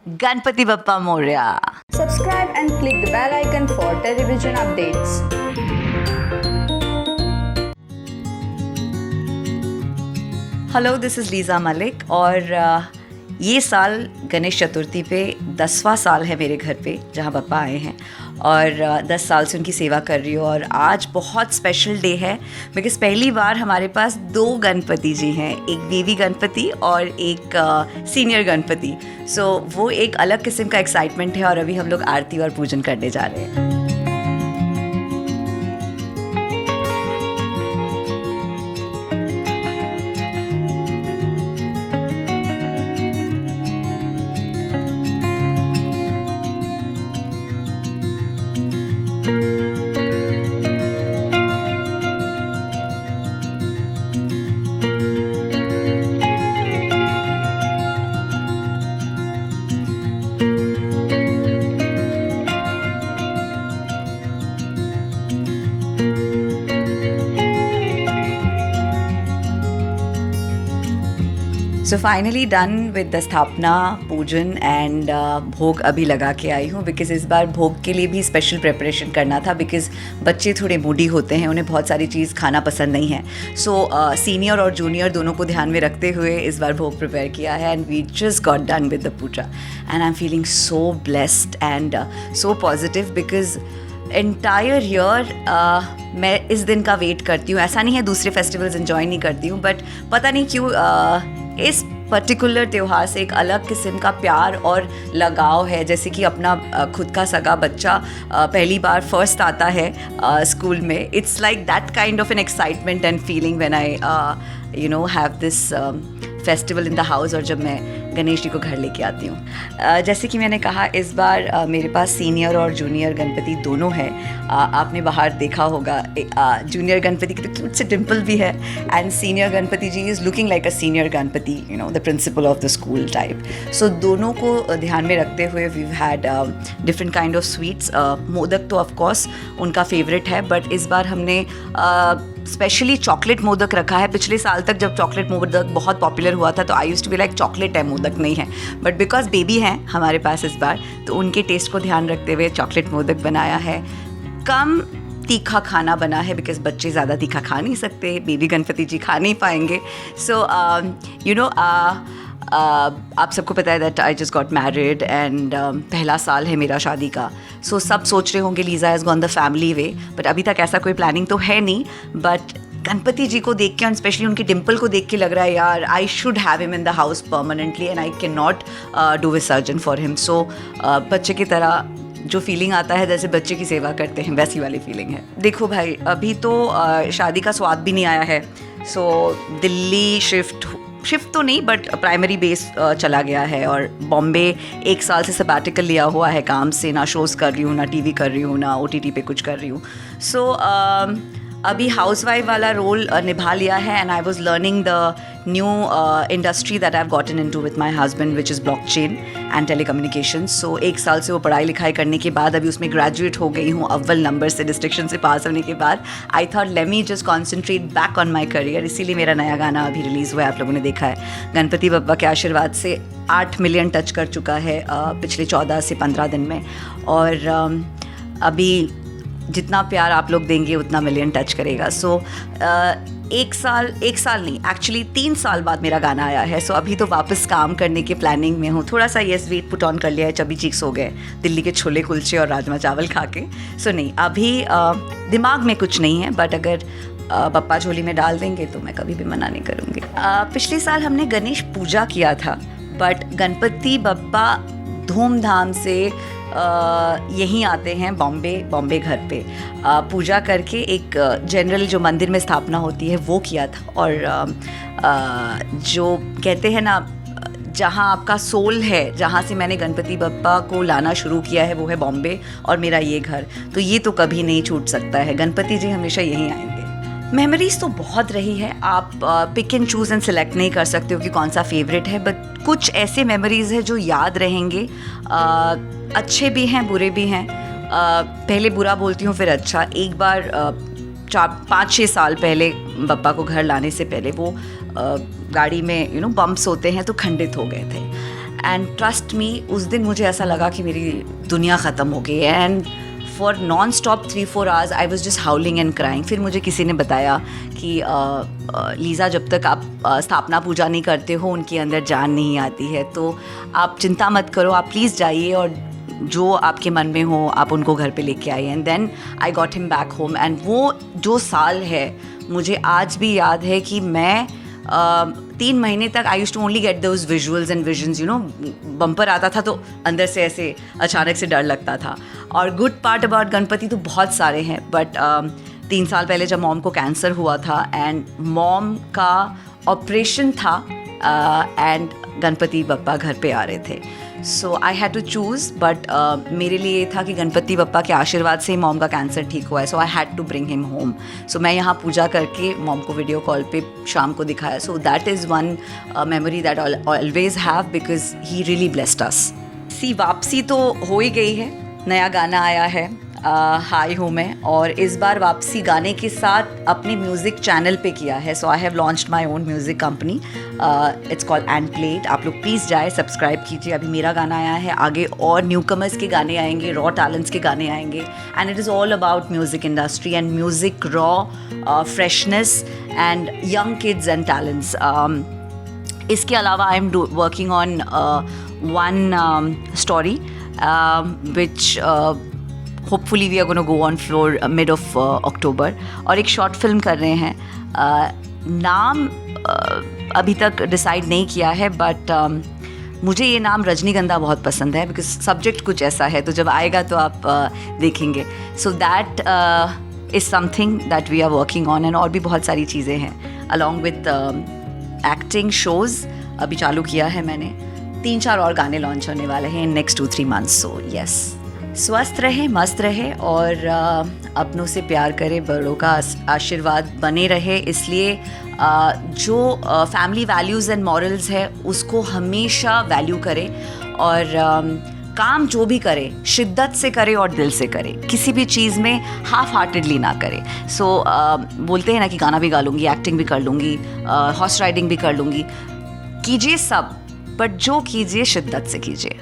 Ganpati Bappa Morya. Subscribe and click the bell icon for television updates. Hello, this is Liza Malik और ये साल गणेश चतुर्थी पे 10वां साल है मेरे घर पे जहाँ बप्पा आए हैं और 10 साल से उनकी सेवा कर रही हूँ। और आज बहुत स्पेशल डे है बिकॉज़ पहली बार हमारे पास 2 गणपति जी हैं, एक बेबी गणपति और एक सीनियर गणपति। सो वो एक अलग किस्म का एक्साइटमेंट है और अभी हम लोग आरती और पूजन करने जा रहे हैं। So finally done with the स्थापना पूजन एंड भोग अभी लगा के आई हूँ बिकॉज़ इस बार भोग के लिए भी स्पेशल प्रिपरेशन करना था बिकॉज़ बच्चे थोड़े मूडी होते हैं, उन्हें बहुत सारी चीज़ खाना पसंद नहीं है। सो सीनियर और जूनियर दोनों को ध्यान में रखते हुए इस बार भोग प्रिपेयर किया है and we just got done with the puja and I am feeling so blessed and so positive because entire year मैं इस दिन का वेट करती हूँ। ऐसा नहीं है दूसरे फेस्टिवल्स एंजॉय नहीं करती हूँ, बट पता नहीं क्यों इस पर्टिकुलर त्यौहार से एक अलग किस्म का प्यार और लगाव है। जैसे कि अपना खुद का सगा बच्चा पहली बार फर्स्ट आता है स्कूल में, it's like that kind of an excitement and feeling when I have this festival in the house और जब मैं गणेश जी को घर लेके आती हूँ। जैसे कि मैंने कहा इस बार मेरे पास सीनियर और जूनियर गणपति दोनों हैं। आपने बाहर देखा होगा जूनियर गणपति की तो क्यूट से डिम्पल भी है and senior Ganpati ji is looking like a senior Ganpati, the principal of the school type. So दोनों को ध्यान में रखते हुए we had different kind of sweets. मोदक तो ऑफकोर्स उनका फेवरेट है, बट इस बार हमने स्पेशली चॉकलेट मोदक रखा है। पिछले साल तक जब चॉकलेट मोदक बहुत पॉपुलर हुआ था तो I used to be like chocolate है, मोदक नहीं है, बट बिकॉज बेबी हैं हमारे पास इस बार तो उनके टेस्ट को ध्यान रखते हुए चॉकलेट मोदक बनाया है। कम तीखा खाना बना है बिकॉज बच्चे ज़्यादा तीखा खा नहीं सकते, बेबी गणपति जी खा नहीं पाएंगे। सो आप सबको पता है that I just got married and पहला साल है मेरा शादी का। सो सब सोच रहे होंगे Lisa has gone the family way, but अभी तक ऐसा कोई प्लानिंग तो है नहीं। बट गणपति जी को देख के और स्पेशली उनकी डिम्पल को देख के लग रहा है यार I should have him in the house permanently and I can not do विसर्जन फॉर हिम। सो बच्चे की तरह जो फीलिंग आता है जैसे बच्चे की सेवा करते हैं वैसी वाली फीलिंग है। देखो भाई, अभी तो शादी का स्वाद भी नहीं आया है। सो दिल्ली शिफ्ट तो नहीं बट प्राइमरी बेस चला गया है और बॉम्बे 1 साल से सबैटिकल लिया हुआ है काम से। ना शोज़ कर रही हूँ, ना टीवी कर रही हूँ, ना OTT पे कुछ कर रही हूँ। सो अभी हाउसवाइफ वाला रोल निभा लिया है and I was learning the new industry that I have gotten into with my husband which is blockchain and telecommunications. So 1 साल से वो पढ़ाई लिखाई करने के बाद अभी उसमें ग्रेजुएट हो गई हूँ अव्वल नंबर से, डिस्ट्रिक्शन से पास होने के बाद। I thought let me just concentrate back on my career, इसीलिए मेरा नया गाना अभी रिलीज़ हुआ है, आप लोगों ने देखा है। गणपति बप्पा के आशीर्वाद से 8 मिलियन टच कर चुका है पिछले 14 से 15 दिन में और अभी जितना प्यार आप लोग देंगे उतना मिलियन टच करेगा। सो 1 साल नहीं एक्चुअली 3 साल बाद मेरा गाना आया है। सो अभी तो वापस काम करने की प्लानिंग में हूँ। थोड़ा सा येस वेट पुट ऑन कर लिया है, चबी चीक्स हो गए दिल्ली के छोले कुलचे और राजमा चावल खा के। सो नहीं, अभी दिमाग में कुछ नहीं है, बट अगर बप्पा झोली में डाल देंगे तो मैं कभी भी मना नहीं करूँगी। पिछले साल हमने गणेश पूजा किया था, बट गणपति बप्पा धूमधाम से यहीं आते हैं बॉम्बे घर पे पूजा करके। एक जनरल जो मंदिर में स्थापना होती है वो किया था और जो कहते हैं ना जहाँ आपका सोल है, जहाँ से मैंने गणपति बप्पा को लाना शुरू किया है वो है बॉम्बे और मेरा ये घर, तो ये तो कभी नहीं छूट सकता है। गणपति जी हमेशा यहीं आएंगे। मेमोरीज तो बहुत रही है, आप pick and choose and select नहीं कर सकते हो कि कौन सा फेवरेट है, बट कुछ ऐसे मेमोरीज है जो याद रहेंगे। अच्छे भी हैं, बुरे भी हैं। पहले बुरा बोलती हूँ फिर अच्छा। एक बार 4-5-6 साल पहले बप्पा को घर लाने से पहले वो गाड़ी में बम्प्स होते हैं तो खंडित हो गए थे एंड ट्रस्ट मी, उस दिन मुझे ऐसा लगा कि मेरी दुनिया ख़त्म हो गई है। And for non stop 3-4 hours I was just हाउलिंग and crying. फिर मुझे किसी ने बताया कि लीज़ा, जब तक आप स्थापना पूजा नहीं करते हो उनके अंदर जान नहीं आती है, तो आप चिंता मत करो, आप प्लीज़ जाइए और जो आपके मन में हो आप उनको घर पे लेके आइए। And then I got him back home. And वो जो साल है मुझे आज भी याद है कि मैं 3 महीने तक I used to only get those visuals and visions, you know, bumper आता था तो अंदर से ऐसे अचानक से डर लगता था। और गुड पार्ट अबाउट गणपति तो बहुत सारे हैं, बट 3 साल पहले जब मॉम को कैंसर हुआ था एंड मॉम का ऑपरेशन था एंड गणपति बप्पा घर पे आ रहे थे, so I had to choose. But मेरे लिए ये था कि गणपति बप्पा के आशीर्वाद से ही मॉम का कैंसर ठीक हुआ है, so I had to bring him home. So मैं यहाँ पूजा करके मॉम को वीडियो कॉल पे शाम को दिखाया। So that is one memory that I always have because he really blessed us. सी वापसी तो हो ही गई है, नया गाना आया है हाई हूँ मैं, और इस बार वापसी गाने के साथ अपने म्यूज़िक चैनल पे किया है। So I have launched my own music company, it's called and played. आप लोग प्लीज़ जाए, सब्सक्राइब कीजिए। अभी मेरा गाना आया है, आगे और न्यू कमर्स के गाने आएंगे, रॉ टैलेंट्स के गाने आएंगे। And it is all about music industry and music raw freshness and young kids and talents. इसके अलावा I am working on one story which hopefully we are gonna go on floor mid of October, और एक short film कर रहे हैं। नाम अभी तक डिसाइड नहीं किया है, बट मुझे ये नाम रजनीगंधा बहुत पसंद है बिकॉज सब्जेक्ट कुछ ऐसा है, तो जब आएगा तो आप देखेंगे। So that is something that we are working on, and और भी बहुत सारी चीज़ें हैं अलॉन्ग विथ एक्टिंग शोज़ अभी चालू किया है मैंने। 3-4 और गाने लॉन्च होने वाले हैं in next 2-3 months. So yes, स्वस्थ रहे, मस्त रहे और अपनों से प्यार करे, बड़ों का आशीर्वाद बने रहे। इसलिए जो फैमिली वैल्यूज़ एंड मॉरल्स है उसको हमेशा वैल्यू करे, और काम जो भी करे शिद्दत से करे और दिल से करे, किसी भी चीज़ में हाफ हार्टेडली ना करे। सो बोलते हैं ना कि गाना भी गा लूँगी, एक्टिंग भी कर लूँगी, हॉर्स राइडिंग भी कर लूँगी, कीजिए सब, बट जो कीजिए शिद्दत से कीजिए।